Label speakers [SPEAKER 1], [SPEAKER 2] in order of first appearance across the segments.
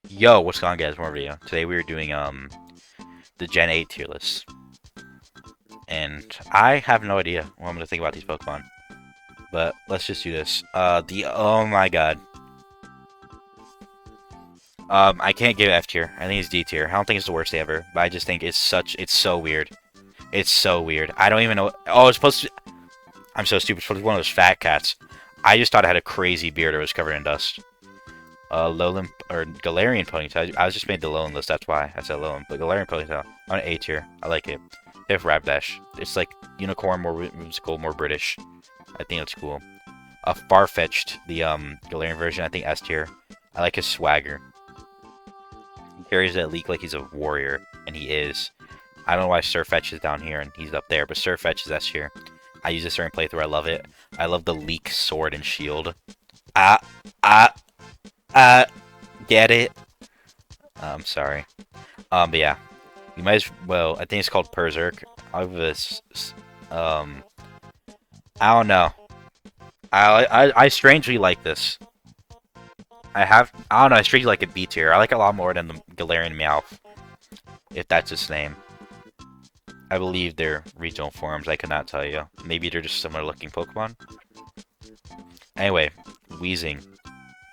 [SPEAKER 1] Yo, what's going on, guys? More video. Today we are doing the Gen 8 tier list, and I have no idea what I'm gonna think about these Pokemon. But let's just do this. Oh my god. I can't give it F tier. I think it's D tier. I don't think it's the worst ever, but I just think it's so weird. It's so weird. I don't even know. Oh, it's supposed to. I'm so stupid. It's supposed to be one of those fat cats. I just thought it had a crazy beard or was covered in dust. Lowland or Galarian ponytail. I was just made the Lowland list. That's why I said Lowland. But Galarian ponytail on an A tier. I like it. They have Rapidash. It's like unicorn, more whimsical, more British. I think it's cool. Farfetch'd, the Galarian version. I think S tier. I like his swagger. He carries that leak like he's a warrior, and he is. I don't know why Surfetch is down here and he's up there, but Surfetch is S tier. I use this during playthrough. I love it. I love the leak sword and shield. Ah, ah, ah. Get it? I'm sorry. But yeah, you might as well. I think it's called Berserk. I have this. I don't know. I strangely like this. I don't know. I strangely like a B tier. I like it a lot more than the Galarian Meowth, if that's its name. I believe they're regional forms. I cannot tell you. Maybe they're just similar looking Pokemon. Anyway, Weezing.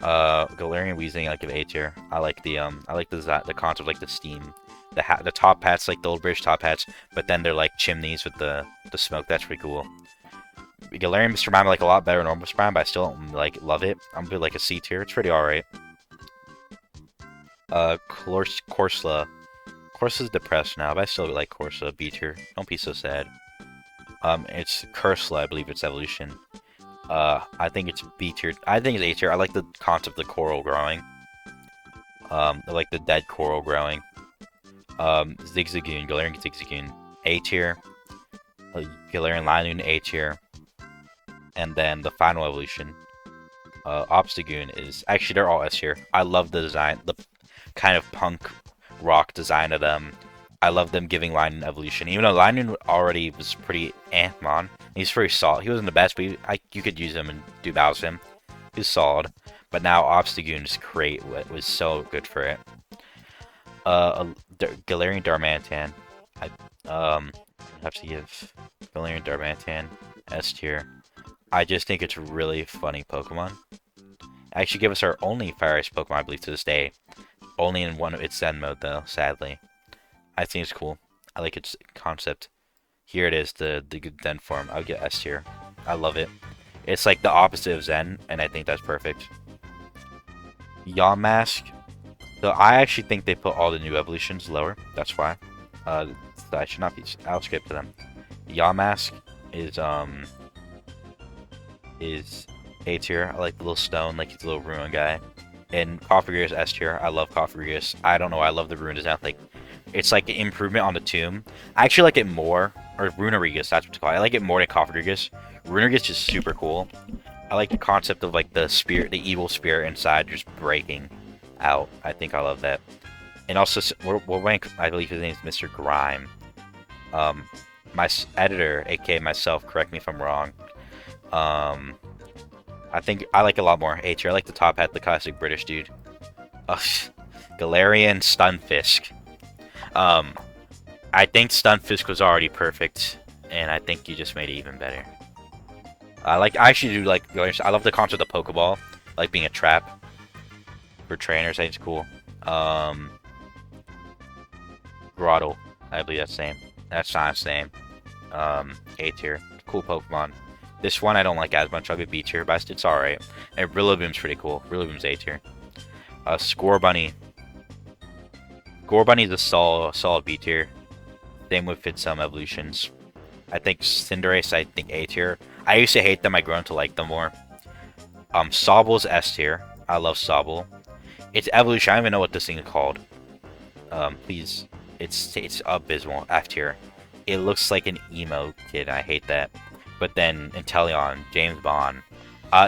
[SPEAKER 1] Galarian Weezing, I like an A tier. I like the concept, like the steam, the top hats, like the old British top hats, but then they're like chimneys with the smoke. That's pretty cool. Galarian Mr. Mime I like a lot better than normal Mr. Mime, but I still don't like love it. I'm gonna like a C tier. It's pretty alright. Corsola. Corso's depressed now, but I still like Corsola. B tier. Don't be so sad. It's Cursula, I believe it's evolution. I think it's B tier. I think it's A tier. I like the concept of the coral growing. I like the dead coral growing. Zigzagoon, Galarian Zigzagoon, A tier. Galarian Linoon, A tier. And then the final evolution, Obstagoon is actually they're all S tier. I love the design, the kind of punk rock design of them. I love them giving Linoon evolution, even though Linoon already was pretty on. He's pretty solid. He wasn't the best, but you could use him and do battles with him. He's solid. But now Obstagoon's crate was so good for it. Galarian Darmanitan. I have to give Galarian Darmanitan S tier. I just think it's a really funny Pokemon. Actually, give us our only Fire Ice Pokemon, I believe, to this day. Only in one of its Zen mode, though, sadly. I think it's cool. I like its concept. Here it is, the good Zen form. I would get S tier. I love it. It's like the opposite of Zen, and I think that's perfect. Yamask. So I actually think they put all the new evolutions lower. That's why. So I should not be. I'll skip to them. Yamask is A tier. I like the little stone, like he's a little ruin guy. And Cofagrigus is S tier. I love Cofagrigus. I don't know why I love the ruin design. Like, it's like an improvement on the tomb. I actually like it more, or Runerigus, that's what it's called. I like it more than Cofagrigus. Runerigus is super cool. I like the concept of like the spirit, the evil spirit inside just breaking out. I think I love that. And also, we'll rank, I believe his name is Mr. Grime. My editor, aka myself, correct me if I'm wrong. I think I like a lot more A tier. I like the top hat, the classic British dude. Galarian Stunfisk. I think Stunfisk was already perfect, and I think you just made it even better. I actually do like Galarian. I love the concept of the Pokeball, like being a trap for trainers. I think it's cool. Grottle, I believe that's the name. That's not its name. A tier. Cool Pokemon. This one I don't like as much. I'll give B tier, but it's alright. And Rillaboom's pretty cool. Rillaboom's A tier. Scorbunny. Scorbunny's a solid B tier. Same with its evolutions. I think Cinderace, I think A tier. I used to hate them. I grown to like them more. Sobble's S tier. I love Sobble. Its evolution, I don't even know what this thing is called. Please. It's abysmal. F tier. It looks like an emo kid. I hate that. But then Inteleon, James Bond.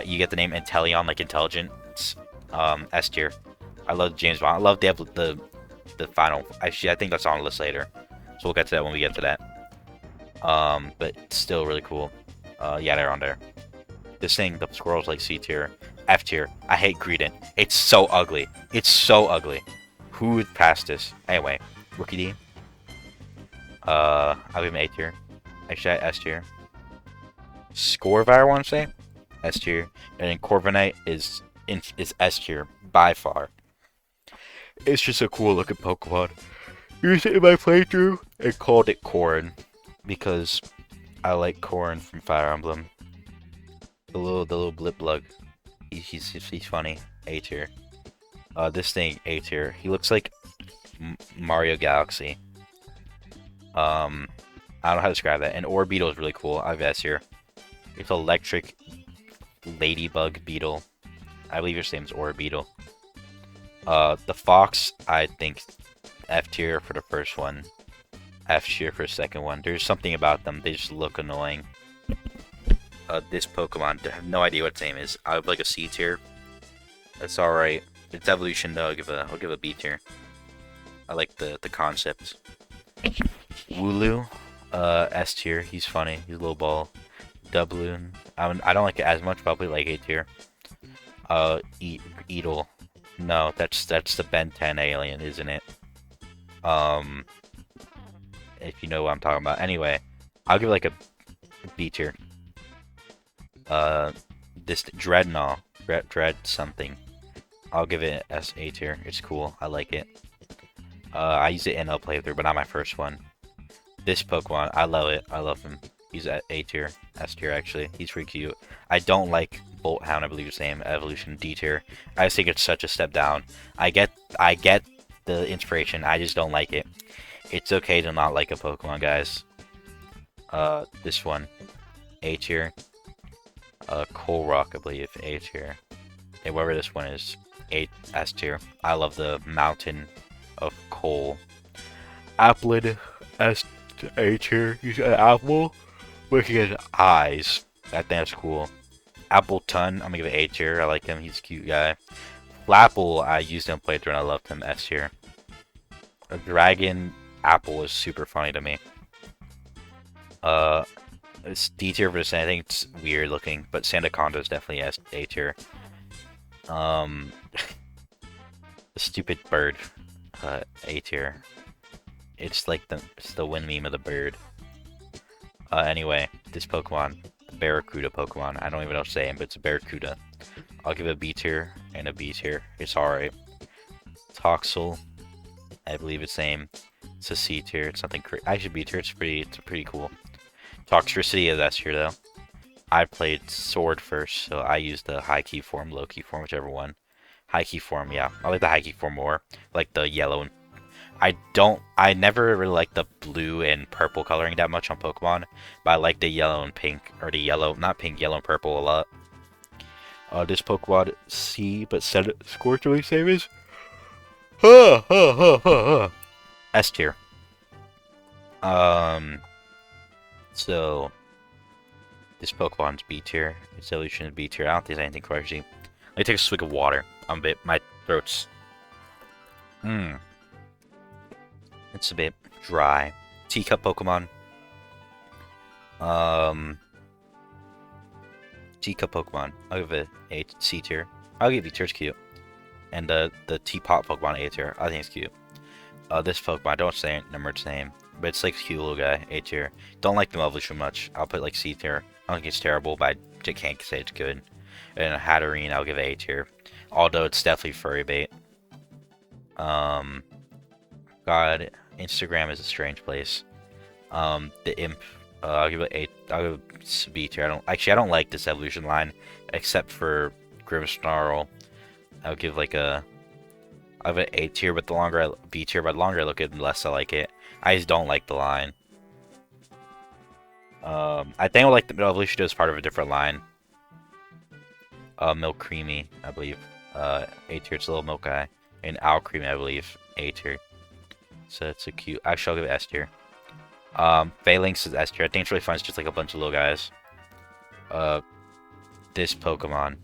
[SPEAKER 1] You get the name Inteleon, like intelligent. It's, S tier. I love James Bond. I love the final. Actually, I think that's on the list later. So we'll get to that when we get to that. But still really cool. Yeah, they're on there. This thing, the squirrel's like C tier. F tier. I hate Greedent. It's so ugly. It's so ugly. Who would pass this? Anyway, Rookie D. I'll give him A tier. Actually, S tier. Scorvire, I want to say S tier, and then Corviknight is S tier by far. It's just a cool looking Pokemon. Used it in my playthrough and called it Corrin because I like Corrin from Fire Emblem. The little blip lug. He's funny. A tier. This thing A tier. He looks like Mario Galaxy. I don't know how to describe that. And Orbeetle is really cool. I have S tier. It's electric ladybug beetle. I believe your name is Orbeetle. The fox, I think F tier for the first one. F tier for the second one. There's something about them. They just look annoying. This Pokemon, I have no idea what its name is. I would like a C tier. That's alright. Its evolution though, I'll give a B tier. I like the concept. Wooloo, S tier. He's funny. He's a little ball. Doubloon. I don't like it as much. Probably like A tier. Eatle. No, that's the Ben 10 alien, isn't it? If you know what I'm talking about. Anyway, I'll give it like a B tier. This Dreadnought, Dread something. I'll give it A tier. It's cool. I like it. I use it in a playthrough, but not my first one. This Pokemon, I love it. I love him. He's at A tier, S tier actually. He's pretty cute. I don't like Bolt Hound, I believe his name. Evolution D tier. I just think it's such a step down. I get the inspiration. I just don't like it. It's okay to not like a Pokemon, guys. This one, A tier. Colrock, I believe, A tier. And whatever this one is, S tier. I love the mountain of coal. Applin, A tier. You got an apple with his eyes. I think that's cool. Appleton, I'm gonna give it A tier. I like him. He's a cute guy. Flapple, I used him in playthrough and I loved him. S tier. A dragon apple is super funny to me. It's D tier for this. I think it's weird looking, but Sandaconda is definitely A tier. The stupid bird, A tier. It's like the wind meme of the bird. Anyway, this Pokemon, the Barracuda Pokemon. I don't even know what to say, but it's a Barracuda. I'll give it a B tier and a B tier. It's alright. Toxel, I believe it's same. It's a C tier. It's nothing crazy. I should B tier. It's pretty cool. Toxtricity is S tier though. I played Sword first, so I used the high key form, low key form, whichever one. High key form, yeah. I like the high key form more. Like the yellow and I never really liked the blue and purple coloring that much on Pokemon, but I like the yellow and pink, or the yellow, not pink, yellow and purple a lot. This Pokemon C, but Scorchly same as S tier. So this Pokemon's B tier. Its evolution is B tier. I don't think there's anything crazy. Let me take a swig of water. My throat's it's a bit dry. Teacup Pokemon. Teacup Pokemon. I'll give it a C tier. I'll give it B tier. It's cute. And the Teapot Pokemon A tier. I think it's cute. This Pokemon, I don't remember its name, but it's like a cute little guy. A tier. Don't like the evolution much. I'll put like C tier. I don't think it's terrible, but I can't say it's good. And a Hatterene, I'll give it A tier. Although it's definitely furry bait. God, Instagram is a strange place. The Imp, I'll give it I'll give it B tier. I don't like this evolution line, except for Grimmsnarl. I'll give like I'll give it A tier, but B tier, but the longer I look at it, the less I like it. I just don't like the line. I think I like the evolution is part of a different line. Milk Creamy, I believe. A tier, it's a little milk guy. And Owl Creamy, I believe, A tier. So it's a cute. Actually, I'll give it S tier. Phalanx is S tier. I think it's really fun. It's just like a bunch of little guys. This Pokemon.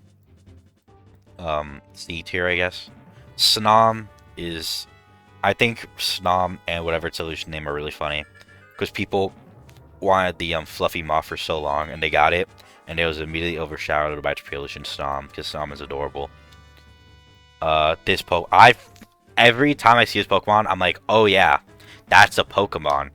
[SPEAKER 1] C tier, I guess. Snom is. I think Snom and whatever its evolution name are really funny. Because people wanted the fluffy moth for so long and they got it. and it was immediately overshadowed by Tripulation Snom, because Snom is adorable. This every time I see this Pokemon, I'm like, oh yeah, that's a Pokemon.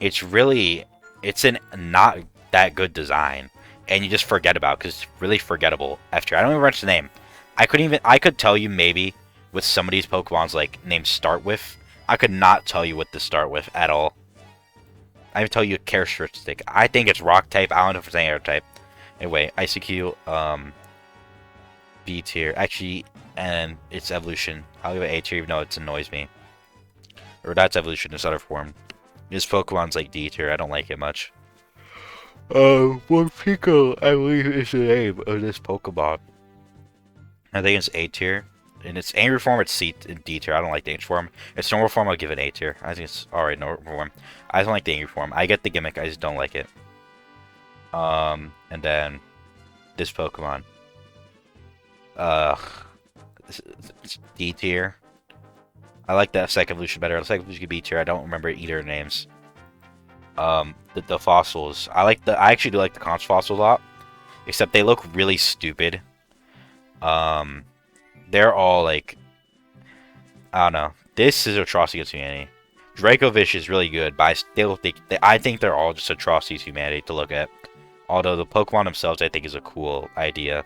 [SPEAKER 1] It's an not that good design, and you just forget about because it's really forgettable. After I don't even remember the name, I could tell you maybe with some of these Pokemon's like names start with. I could not tell you what to start with at all. I can tell you a characteristic. I think it's Rock type. I don't know if it's any other type. Anyway, ICQ, B tier. Actually, and its evolution. I'll give it A tier even though it annoys me. Or that's evolution, its other form. This Pokemon's like D tier. I don't like it much. Morpeko, I believe is the name of this Pokemon. I think it's A tier. In its angry form, it's D tier. I don't like the angry form. Its normal form, I'll give it A tier. I think it's alright normal form. I don't like the angry form. I get the gimmick, I just don't like it. And then this Pokemon. It's D tier. I like that second evolution better. The second evolution could be B tier. I don't remember either of the names. The fossils. I actually do like the conch fossils a lot. Except they look really stupid. They're all like, I don't know. This is atrocity against humanity. Dracovish is really good, but I still think I think they're all just atrocities humanity to look at. Although the Pokemon themselves, I think, is a cool idea.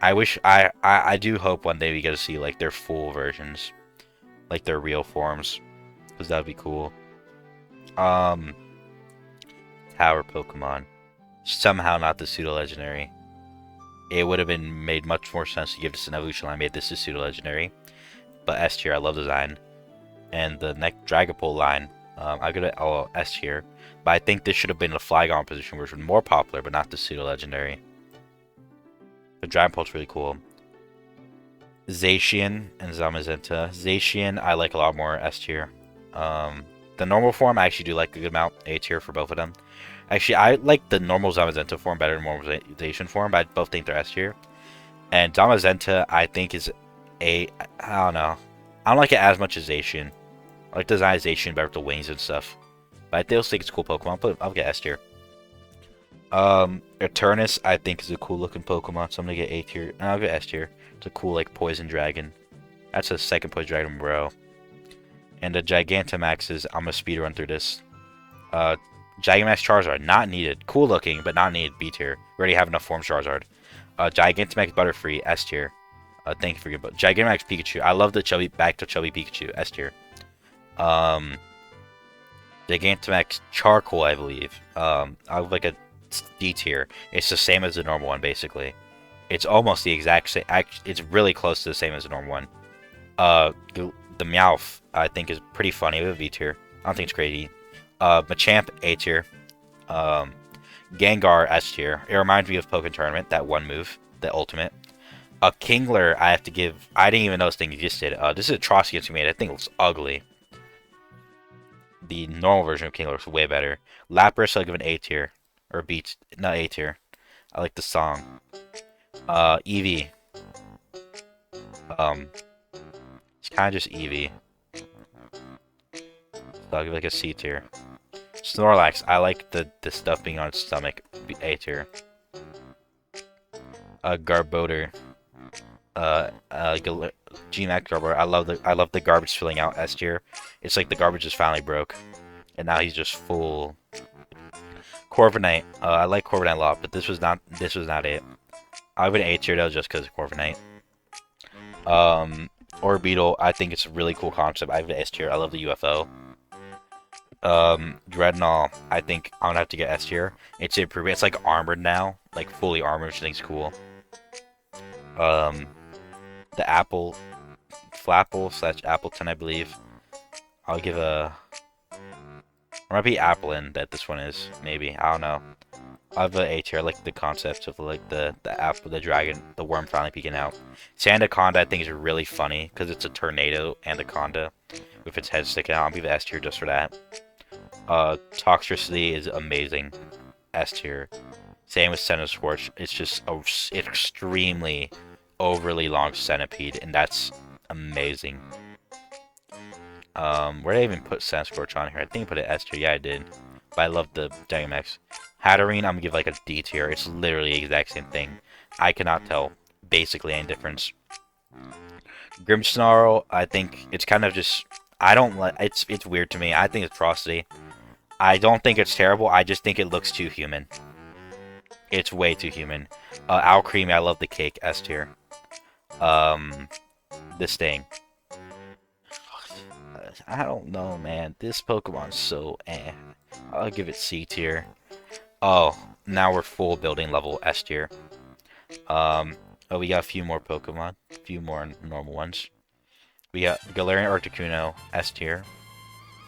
[SPEAKER 1] I do hope one day we get to see like their full versions, like their real forms, because that'd be cool. Tower Pokemon, somehow not the pseudo legendary. It would have been made much more sense to give this an evolution line. Made this a pseudo legendary, but S tier. I love design, and the next Dragapult line. I give it S tier, but I think this should have been a Flygon position, which was more popular, but not the pseudo legendary. The Dragapult's really cool. Zacian and Zamazenta. Zacian I like a lot more, S tier. The normal form I actually do like a good amount, A tier for both of them. Actually, I like the normal Zamazenta form better than normal Zacian form, but I both think they're S tier. And Zamazenta I think is I don't know. I don't like it as much as Zacian. I like the design of Zacian better with the wings and stuff. But I still think it's a cool Pokemon, but I'll get S tier. Eternus I think is a cool looking Pokemon, so I'm gonna get A tier. I'll get S tier. It's a cool like poison dragon. That's a second poison dragon, bro. And the Gigantamax is I'm gonna speedrun through this. Gigantamax Charizard, not needed. Cool looking, but not needed. B tier. We already have enough forms Charizard. Gigantamax Butterfree, S tier. Thank you for your Gigantamax Pikachu. I love the chubby Pikachu, S tier. Gigantamax Charcoal, I believe. I would like a D tier. It's the same as the normal one, basically. It's almost the exact same. It's really close to the same as the normal one. The Meowth, I think, is pretty funny with a V tier. I don't think it's crazy. Machamp, A tier. Gengar, S tier. It reminds me of Pokken Tournament, that one move, the ultimate. Kingler, I have to give. I didn't even know this thing existed. This is atrocity against humanity. That thing looks ugly. The normal version of Kingler looks way better. Lapras, I'll give an A tier. Or B, not A tier. I like the song. Eevee. It's kind of just Eevee. So I'll give like a C tier. Snorlax, I like the stuff being on its stomach. A tier. Garbodor. Gmax Garbodor. I love the garbage filling out S tier. It's like the garbage just finally broke, and now he's just full. Corviknight. I like Corviknight a lot, but this was not it. I would A tier though just because of Corviknight. Orbeetle, I think it's a really cool concept. I have an S tier. I love the UFO. Dreadnought, I think I'm gonna have to get S tier. It's improved. It's like armored now, like fully armored, which I think is cool. The Apple, Flapple / Appleton, I believe. I'll give a. It might be Applin that this one is. Maybe, I don't know. I have an A tier. I like the concept of like the apple, the dragon, the worm finally peeking out. Sandaconda I think is really funny because it's a tornado anaconda with its head sticking out. I'll give it S tier just for that. Toxtricity is amazing. S tier. Same with Centiskorch. It's just an extremely overly long centipede, and that's amazing. Where did I even put Centiskorch on here? I think I put it S tier. Yeah, I did. But I love the Dynamax. Hatterene, I'm gonna give like a D tier. It's literally the exact same thing. I cannot tell basically any difference. Grimmsnarl, I think it's kind of just I don't like it's weird to me. I think it's Frosty. I don't think it's terrible. I just think it looks too human. It's way too human. Alcremie, I love the cake. S tier. Um, the Sting. I don't know, man. This Pokemon's so eh. I'll give it C tier. Oh, now we're full building level S tier. Oh, we got a few more Pokemon. A few more normal ones. We got Galarian Articuno, S tier.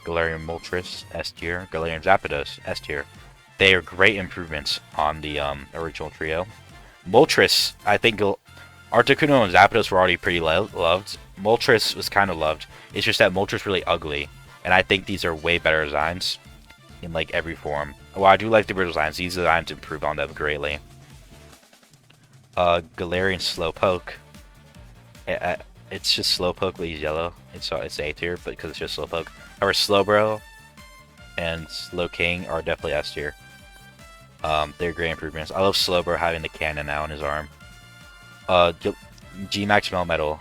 [SPEAKER 1] Galarian Moltres, S tier. Galarian Zapdos, S tier. They are great improvements on the original trio. Moltres, I think Articuno and Zapdos were already pretty loved. Moltres was kind of loved. It's just that Moltres really ugly, and I think these are way better designs in like every form. Well, I do like the original designs. These designs improve on them greatly. Galarian Slowpoke. It's just Slowpoke, but he's yellow. It's A tier, but because it's just Slowpoke. Or Slowbro and Slowking are definitely S tier. They're great improvements. I love Slowbro having the cannon now on his arm. G-Max Melmetal.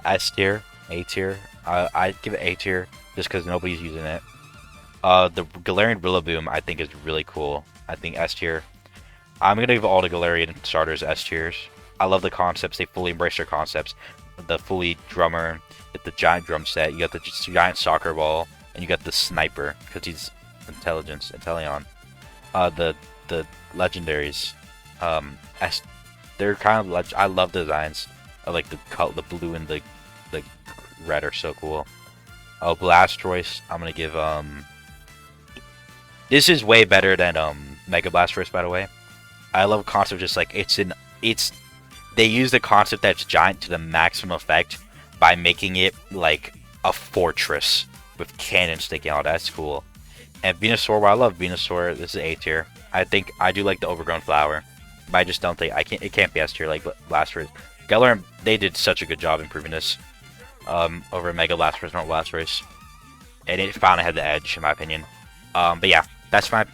[SPEAKER 1] S tier, A tier. I'd give it A tier just because nobody's using it. The Galarian Rillaboom I think is really cool. I think S tier. I'm gonna give all the Galarian starters S tiers. I love the concepts. They fully embrace their concepts. The fully drummer, the giant drum set. You got the giant soccer ball, and you got the sniper because he's Inteleon. The legendaries. They're kind of I love the designs. I like the blue and the red are so cool. Oh, Blastoise, I'm gonna give this is way better than Mega Blastoise, by the way. I love a concept just like they use the concept that's giant to the maximum effect by making it like a fortress with cannons sticking out. That's cool. And Venusaur, well, I love Venusaur. This is A tier. I do like the overgrown flower, but I just don't think it can't be S tier like Blastoise. Galar, they did such a good job improving this over Mega Blastoise, Normal Blastoise, and it finally had the edge in my opinion. But yeah, that's my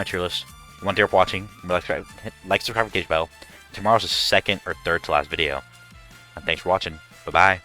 [SPEAKER 1] tier list. One tier for watching. Remember, like subscribe, notification bell. Tomorrow's the second or third to last video. And thanks for watching. Bye bye.